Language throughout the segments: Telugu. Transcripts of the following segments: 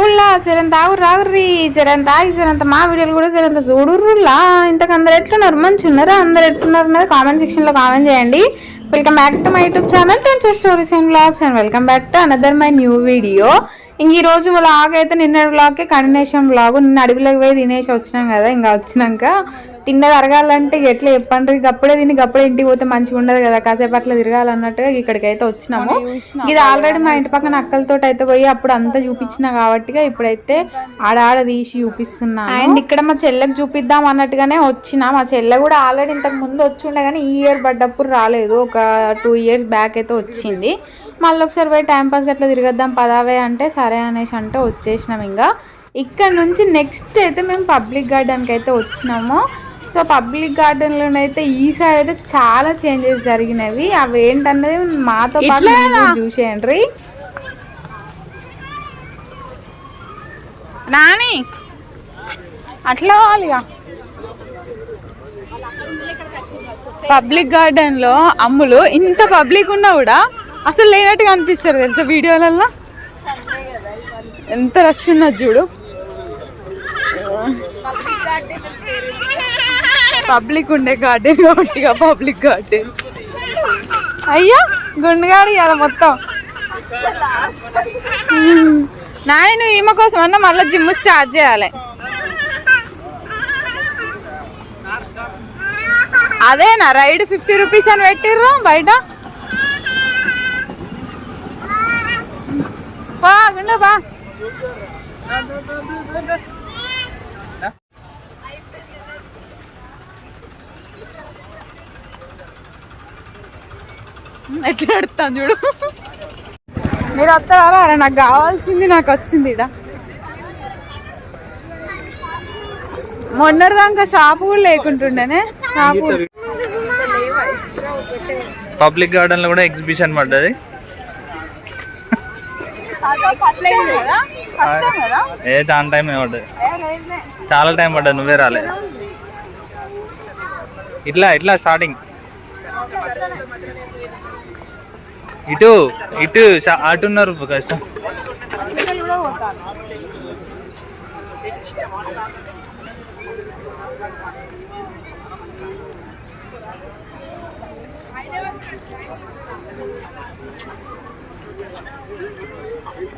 ఉల్లా సరంత ఆగు రాగుర్రి సరంత ఆగి సరంత మా వీడియోలు కూడా సరంత చూడుర్రులా. ఇంతకు అందరు ఎట్లున్నారు? మంచిగా ఉన్నారా? అందరు ఎట్లున్నారు అన్నది కామెంట్ సెక్షన్లో కామెంట్ చేయండి. Welcome back to my YouTube channel 10 stories and vlogs and welcome back to another my new video. ఇంక ఈ రోజు వ్లాగ్ అయితే నిన్న వ్లాగ్కి కంటిన్యూషన్ వ్లాగ్. నిన్న అడవిలోకి పోయి తినేసి వచ్చినాం కదా. ఇంకా వచ్చినాక తిన్నది అరగాలంటే ఎట్లా చెప్పండి, గప్పుడే తిని గప్పుడే ఇంటికి పోతే మంచిగా ఉండదు కదా, కాసేపు అట్లా తిరగాలన్నట్టుగా ఇక్కడికి అయితే వచ్చినాము. ఇది ఆల్రెడీ మా ఇంటి పక్కన అక్కలతో అయితే పోయి అప్పుడు అంతా చూపించిన కాబట్టి ఇప్పుడైతే ఆడ తీసి చూపిస్తున్నా. అండ్ ఇక్కడ మా చెల్లెకి చూపిద్దాం అన్నట్టుగానే వచ్చిన. మా చెల్లె కూడా ఆల్రెడీ ఇంతకు ముందు వచ్చిండే కానీ ఈ ఇయర్ పడ్డప్పుడు రాలేదు, ఒక 2 years బ్యాక్ అయితే వచ్చింది. మళ్ళీ ఒకసారి పోయి టైంపాస్కి అట్లా తిరగద్దాం పదావే అంటే సరే అనేసి అంటే వచ్చేసినాం. ఇంకా ఇక్కడ నుంచి నెక్స్ట్ అయితే మేము పబ్లిక్ గార్డెన్కి అయితే వచ్చినాము. సో పబ్లిక్ గార్డెన్లోనైతే ఈసారి అయితే చాలా చేంజెస్ జరిగినవి. అవి ఏంటన్నది మాతో పాటు చూసేయండి. నాని అట్లా కావాలిగా. పబ్లిక్ గార్డెన్లో అమ్ములు ఇంత పబ్లిక్ ఉన్నా కూడా అసలు లేనట్టుగా అనిపిస్తారు తెలుసా వీడియోలలో. ఎంత రష్ ఉన్నది చూడు. పబ్లిక్ ఉండే గార్డెన్ కాబట్టి పబ్లిక్ గార్డెన్. అయ్యా గుండెగాడు ఇవాళ మొత్తం. నాయన ఈమె కోసం అన్నా మళ్ళీ జిమ్ స్టార్ట్ చేయాలి. అదేనా రైడ్ 50 రూపీస్ అని పెట్టిర్రు బయట. బా గుండె బా. ఎట్లా అడుగుతాను చూడు. మీరు వస్తారా? నాకు కావాల్సింది నాకు వచ్చింది. ఇడ మొన్నటిదాకా షాపు కూడా లేకుంటుండేనే. షాపు పబ్లిక్ గార్డెన్ లో కూడా ఎగ్జిబిషన్ పడ్డది. చాలా టైం పడ్డది, చాలా టైం పడ్డది. నువ్వే రాలే. ఇట్లా ఇట్లా స్టార్టింగ్ ఇటు ఇటు అటున్నారు కష్టం.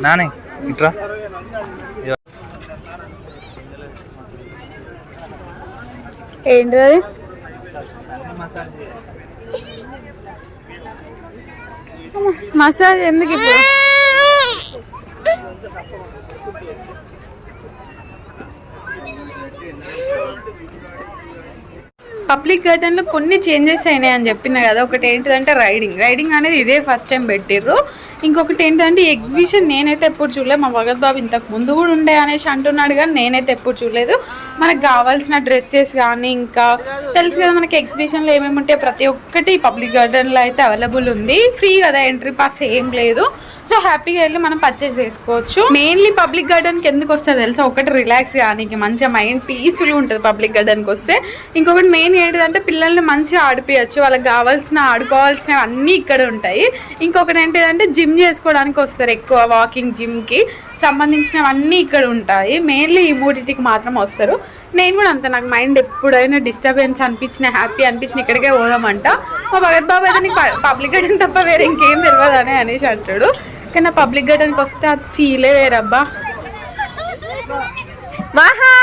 నాని ఇట్రా. ఏంటి మసాజ్ ఎందుకు ఇప్పుడు? పబ్లిక్ గార్డెన్లో కొన్ని చేంజెస్ అయినాయి అని చెప్పిన కదా. ఒకటి ఏంటిదంటే రైడింగ్ అనేది ఇదే ఫస్ట్ టైం పెట్టిర్రు. ఇంకొకటి ఏంటంటే ఎగ్జిబిషన్ నేనైతే ఎప్పుడు చూడలేదు. మా భగత్ బాబు ఇంతకు ముందు కూడా ఉండే అనేసి అంటున్నాడు కానీ నేనైతే ఎప్పుడు చూడలేదు. మనకు కావాల్సిన డ్రెస్సెస్ కానీ ఇంకా తెలుసు కదా మనకి ఎగ్జిబిషన్లో ఏమేమి ఉంటాయో ప్రతి ఒక్కటి పబ్లిక్ గార్డెన్లో అయితే అవైలబుల్ ఉంది. ఫ్రీ కదా, ఎంట్రీ పాస్ ఏం లేదు. సో హ్యాపీగా వెళ్ళి మనం పర్చేస్ చేసుకోవచ్చు. మెయిన్లీ పబ్లిక్ గార్డెన్కి ఎందుకు వస్తుంది తెలుసా? ఒకటి రిలాక్స్ కానీ మంచిగా మైండ్ పీస్ఫుల్గా ఉంటుంది పబ్లిక్ గార్డెన్కి వస్తే. ఇంకొకటి మెయిన్ ఏంటిదంటే పిల్లల్ని మంచిగా ఆడిపించచ్చు. వాళ్ళకి కావాల్సిన ఆడుకోవాల్సినవి అన్నీ ఇక్కడ ఉంటాయి. ఇంకొకటి ఏంటిదంటే జిమ్ చేసుకోవడానికి వస్తారు ఎక్కువ. వాకింగ్ జిమ్కి సంబంధించినవన్నీ ఇక్కడ ఉంటాయి. మెయిన్లీ ఈ మూడింటికి మాత్రం వస్తారు. నేను కూడా అంతే, నాకు మైండ్ ఎప్పుడైనా డిస్టర్బెన్స్ అనిపించిన హ్యాపీ అనిపించిన ఇక్కడికే పోదామంట. మా భగత్ బాబు అయితే నీకు పబ్లిక్ గార్డెన్ తప్ప వేరే ఇంకేం తెలియదు అనేసి అంటాడు. కానీ పబ్లిక్ గార్డెన్కి వస్తే అది ఫీలే వేరబ్బా. వాహా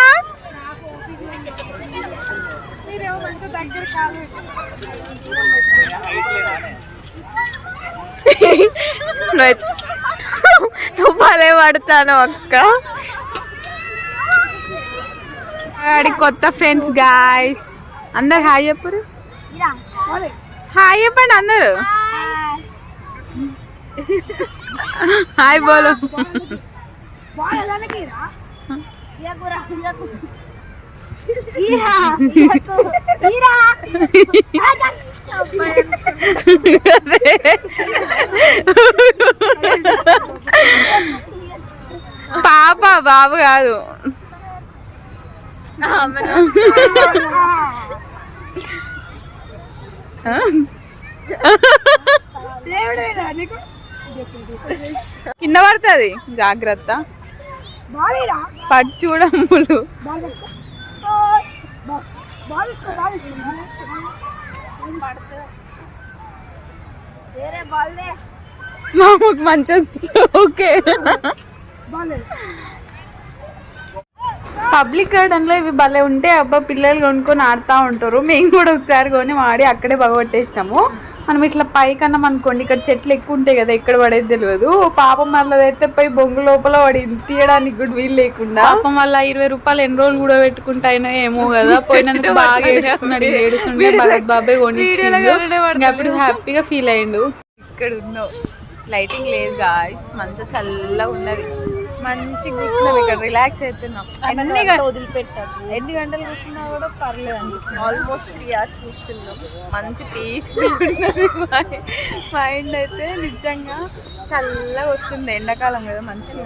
నువ్వు భలే పడతాను అక్క. కొత్త ఫ్రెండ్స్ గాయ్స్ అందరు హాయ్ చెప్పరు. హాయ్ చెప్పండి అందరు. హాయ్ బోలో. పాప బాబు కాదు. కింద పడుతుంది జాగ్రత్త. పట్టు చూడమ్ములు. మామకు మంచిగా ఓకే. పబ్లిక్ గార్డెన్ లో ఇవి భలే ఉంటే అబ్బా పిల్లలు కొనుక్కొని ఆడుతూ ఉంటారు. మేము కూడా ఒకసారి కొని వాడి అక్కడే పగబట్టేసినాము. మనం ఇట్లా పైకన్నాం అనుకోండి, ఇక్కడ చెట్లు ఎక్కువ ఉంటాయి కదా, ఎక్కడ పడేది తెలియదు. పాపం వల్ల అయితే పోయి బొంగు లోపల పడి తీయడానికి కూడా వీలు లేకుండా పాపం వల్ల 20 రూపాయలు ఎన్ని రోజులు కూడా పెట్టుకుంటాయినో ఏమో కదా. పోయినందుకు బాగా ఏడుస్తున్నాడు. ఏడుస్తుండే భరత్ బాబాయ్ కొని అప్పుడు హ్యాపీగా ఫీల్ అయ్యిండు. ఇక్కడ ఉన్నావు, లైటింగ్ లేదు గాయ్స్, మంచిగా చల్లగా ఉన్నది, మంచి కూర్చున్నాం ఇక్కడ, రిలాక్స్ అవుతున్నాం. వదిలిపెట్టారు ఎన్ని గంటలు కూర్చున్నా కూడా పర్లేదు అనిపిస్తుంది. ఆల్మోస్ట్ 3 hours కూర్చున్నాం. మంచి పీస్ఫుల్ మైండ్ అయితే నిజంగా చల్లగా వస్తుంది. ఎండాకాలం కదా మంచిగా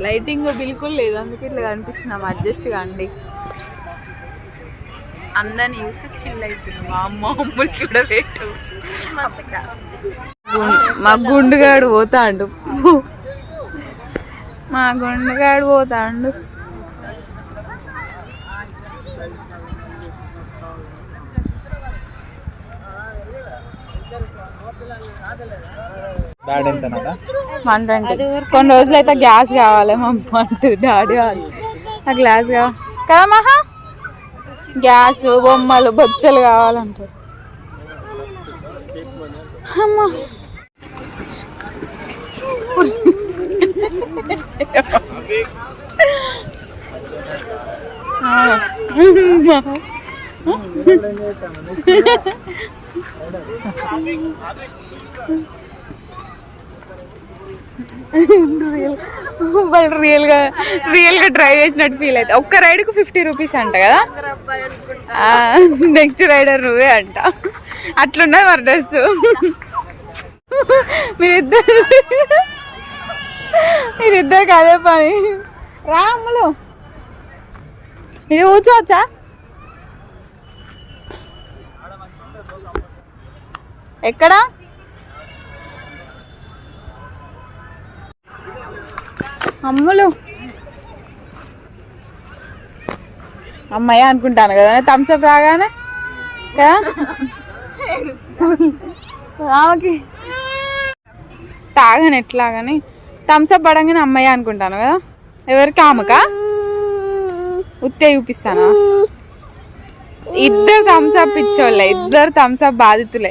లైటింగ్ బిల్కుల్ లేదు, అందుకే ఇట్లా కనిపిస్తున్నాం. అడ్జస్ట్ కాండి. అందరిని చూసి చిల్ అవుతున్నాం. మా అమ్మ చూడబెట్టు. మా గుండుగాడు పోతాండు, మా గుండుగాడు పోతాండు. కొన్ని రోజులు అయితే గ్యాస్ కావాలి మా అమ్మ అంటుంది. డాడీ వాళ్ళు ఆ గ్లాస్ కావాలి కదా మహా, గ్యాస్ బొమ్మలు బొచ్చలు కావాలంటారు. అమ్మా రియల్ గా డ్రైవ్ చేసినట్టు ఫీల్ అవుతుంది. ఒక్క రైడ్కు 50 రూపీస్ అంట కదా. నెక్స్ట్ రైడర్ నువ్వే అంట. అట్లున్నది మరి డ్రెస్. మీరిద్దరికి అదే పని. రా అమ్మలు, ఇది కూర్చోవచ్చా? ఎక్కడ అమ్ములు? అమ్మాయి అనుకుంటాను కదా థమ్స్అప్ రాగానే కదా. ఆమెకి తాగని ఎట్లాగని థమ్స్అప్ పడంగానే అమ్మాయి అనుకుంటాను కదా. ఎవరికి? ఆమెకా? ఉత్తే చూపిస్తానా? ఇద్దరు థమ్స్అప్ ఇచ్చోళ్ళే, ఇద్దరు థమ్స్అప్ బాధితులు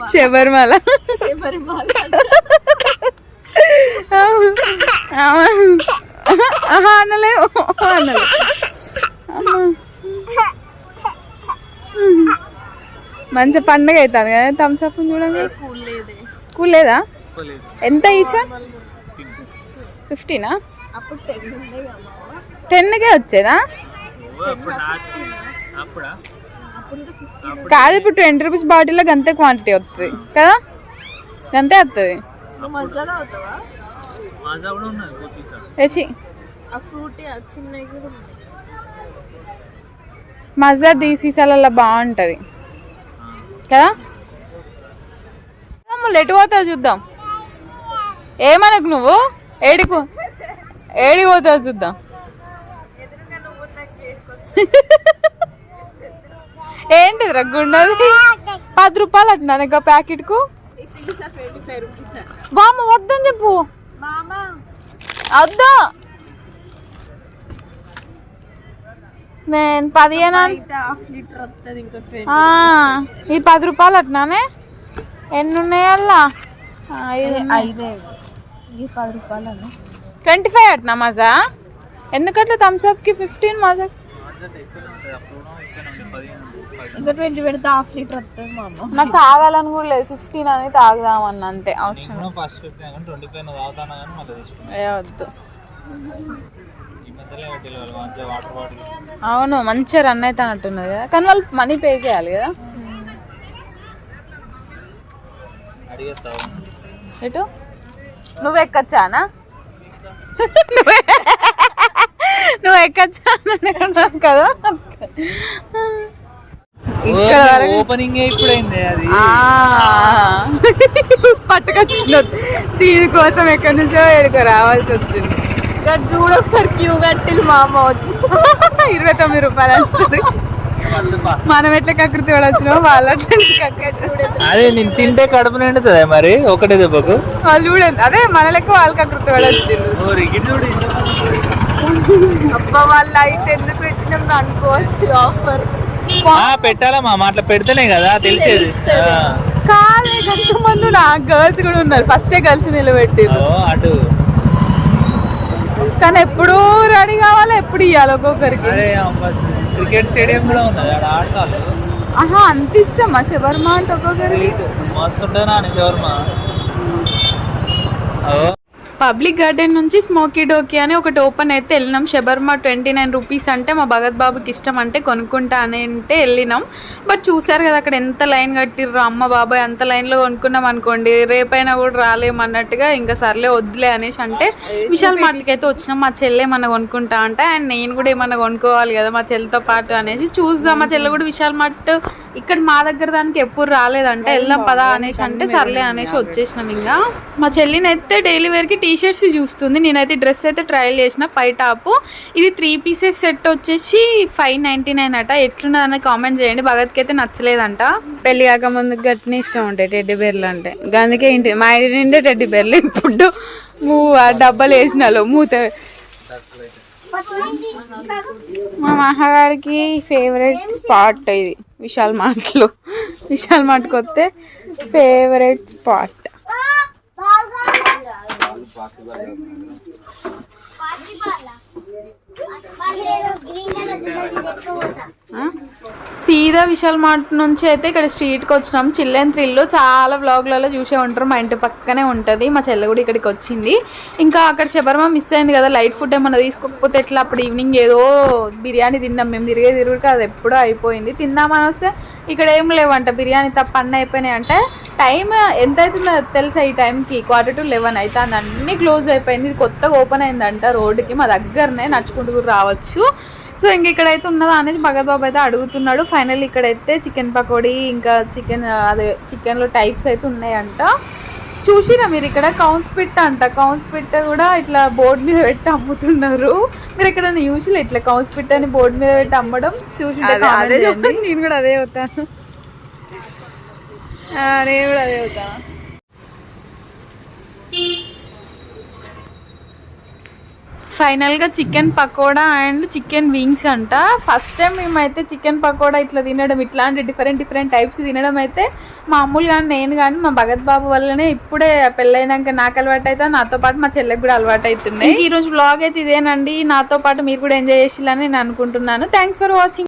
శబరిమల అనలేవు. మంచి పండుగ అవుతుంది కదా థమ్స్అప్ చూడండి. కూల్ లేదా? ఎంత ఇచ్చా? 15? 10కే వచ్చేదా? కాదు, ఇప్పుడు 20 రూపీస్ బాటిల్లో గంతే క్వాంటిటీ వస్తుంది కదా, గంతే వస్తుంది. మజా సీసాలలో బాగుంటుంది కదా. ఎటు పోతావు చూద్దాం. ఏమనకు నువ్వు, ఏడికి పోతావు చూద్దాం. ఏంటిది రగ్గుండదు? 10 రూపాయలు అంటున్నాను ఇంకా ప్యాకెట్కు. బామ్మ వద్దని చెప్పు. వద్దా? నేను 15 ఇది 10 రూపాయలు అట్నానే. ఎన్ని ఉన్నాయి అలా? 10 రూపాయలు 25 అట్నా మజా. ఎందుకట్లా థమ్స్అప్కి 15 మజా ఇంకా 20 పెడితే ½ లీటర్ వస్తుంది. నాకు తాగాలని కూడా లేదు, 15 అని తాగుదామన్న అంతే. అవసరం వద్దు. అవును, మంచిగా రన్ అయితే అన్నట్టున్నది కదా, కానీ వాళ్ళు మనీ పే చేయాలి కదా. ఎటు నువ్వు ఎక్కచ్చానా? నువ్వు ఎక్కచ్చా కదా. ఇక్కడ వరకు ఓపెనింగ్ ఇప్పుడైంది అది. పట్టుకొచ్చింది దీనికోసం ఎక్కడి నుంచో ఎడుకో రావాల్సి వచ్చింది. ఇక్కడ చూడ ఒకసారి క్యూ కట్టింది మా అమ్మ వచ్చి 29 రూపాయలు అంటుంది. మనం ఎట్లా కకృతి వచ్చినామో వాళ్ళు అట్లా అదే నేను తింటే కడుపు నిండుతుంది మరి ఒకటే దెబ్బకు. వాళ్ళు కూడా అదే మన లెక్క వాళ్ళు కకృతి వచ్చింది. అబ్బా వాళ్ళు అయితే ఎందుకు పెట్టినాం అనుకోవచ్చు ఆఫర్. పెట్టాలమ్మా అట్లా పెడితేనే కదా తెలిసేది. కాలే కొంతమంది నా గర్ల్స్ కూడా ఉన్నారు, ఫస్టే గర్ల్స్ నిలబెట్టిరు. అటు కానీ ఎప్పుడు రెడీ కావాలి, ఎప్పుడు ఇవ్వాలి ఒక్కొక్కరికి. క్రికెట్ స్టేడియం కూడా ఉన్నది ఆడ ఆడతారు. అంత ఇష్టమా షవర్మ అంటే ఒక్కొక్కరికి? మస్తు ఉంటుంది నాని షవర్మ. పబ్లిక్ గార్డెన్ నుంచి స్మోకీ డోకీ అని ఒకటి ఓపెన్ అయితే వెళ్ళినాం. షబర్మా 29 రూపీస్ అంటే మా భగత్ బాబుకి ఇష్టం అంటే కొనుక్కుంటా అని అంటే వెళ్ళినాం. బట్ చూసారు కదా అక్కడ ఎంత లైన్ కట్టిర్రు. అమ్మ బాబాయ్ అంత లైన్లో కొనుక్కున్నాం అనుకోండి రేపైనా కూడా రాలేమన్నట్టుగా ఇంకా సర్లే వద్దులే అనేసి అంటే విశాల్ మార్ట్కి అయితే వచ్చినాం. మా చెల్లె ఏమన్నా కొనుక్కుంటా అంటే అండ్ నేను కూడా ఏమన్నా కొనుక్కోవాలి కదా మా చెల్లితో పాటు అనేసి చూద్దాం. మా చెల్లె కూడా విశాల్ మార్ట్ ఇక్కడ మా దగ్గర దానికి ఎప్పుడు రాలేదంటే వెళ్దాం పదా అనేసి అంటే సర్లే అనేసి వచ్చేసినాం. ఇంకా మా చెల్లిని అయితే డైలీ వేర్కి టీ-షర్ట్స్ చూస్తుంది. నేనైతే డ్రెస్ అయితే ట్రయల్ చేసిన పై టాప్. ఇది 3 పీసెస్ సెట్ వచ్చేసి 599 అట. ఎట్లున్నదని కామెంట్ చేయండి. భగత్కి అయితే నచ్చలేదంట. పెళ్లి కాక ముందు గట్టిని ఇష్టం ఉంటాయి టెడ్డీ బేర్లు అంటే. అందుకే ఇంటి మా ఇంటి నిండే టెడ్డీ బేర్లు. ఇప్పుడు ఆ డబ్బాలు వేసినాలో మూత. మా మహాగాడికి ఫేవరెట్ స్పాట్ ఇది విశాల్ మార్ట్లో. విశాల్ మార్ట్కి వస్తే ఫేవరెట్ స్పాట్. సీదా విశాల్ మార్ట్ నుంచి అయితే ఇక్కడ స్ట్రీట్కి వచ్చినాం. చిల్డ్రన్ థ్రిల్ చాలా వ్లాగ్లలో చూసే ఉంటారు. మా ఇంటి పక్కనే ఉంటుంది. మా చెల్లె కూడా ఇక్కడికి వచ్చింది. ఇంకా అక్కడ షబర్మా మిస్ అయింది కదా, లైట్ ఫుడ్ ఏమన్నా తీసుకోకపోతే ఎట్లా. అప్పుడు ఈవినింగ్ ఏదో బిర్యానీ తిన్నాం మేము. తిరుగుడు అది ఎప్పుడో అయిపోయింది. తిందామని వస్తే ఇక్కడ ఏం లేవంట, బిర్యానీ తప్ప అన్నీ అయిపోయినాయి అంటే. టైం ఎంత అవుతుందో తెలుసా ఈ టైంకి? 11:45 అయితే అన్నీ క్లోజ్ అయిపోయింది. ఇది కొత్తగా ఓపెన్ అయిందంట రోడ్డుకి, మా దగ్గరనే నడుచుకుంటూ కూడా రావచ్చు. సో ఇంక ఇక్కడైతే ఉన్నదా అనేసి భగత్ బాబు అయితే అడుగుతున్నాడు. ఫైనల్ ఇక్కడైతే చికెన్ పకోడీ ఇంకా చికెన్లో టైప్స్ అయితే ఉన్నాయంట. చూసిరా మీరు ఇక్కడ కౌన్స్ పిట్ట అంట. కౌన్స్ పిట్ట కూడా ఇట్లా బోర్డు మీద పెట్టి అమ్ముతున్నారు. మీరు ఎక్కడైనా యూజువల్ ఇట్లా కౌన్స్ పిట్ట అని బోర్డు మీద పెట్టి అమ్మడం చూసింటే నేను కూడా అదే అవుతాను. నేను కూడా అదే అవుతా. ఫైనల్గా chicken pakoda and chicken wings అంట. ఫస్ట్ టైం మేమైతే చికెన్ పకోడా ఇట్లా తినడం, ఇట్లాంటి డిఫరెంట్ టైప్స్ తినడం అయితే మామూలుగా నేను కానీ మా భగత్ బాబు వల్లనే ఇప్పుడే పెళ్ళైనాక నాకు అలవాటు అయితే, నాతో పాటు మా చెల్లెకి కూడా అలవాటు అవుతున్నాయి. ఈరోజు వ్లాగ్ అయితే ఇదేనండి. నాతో పాటు మీరు కూడా ఎంజాయ్ చేయాలని నేను అనుకుంటున్నాను. Thanks for watching.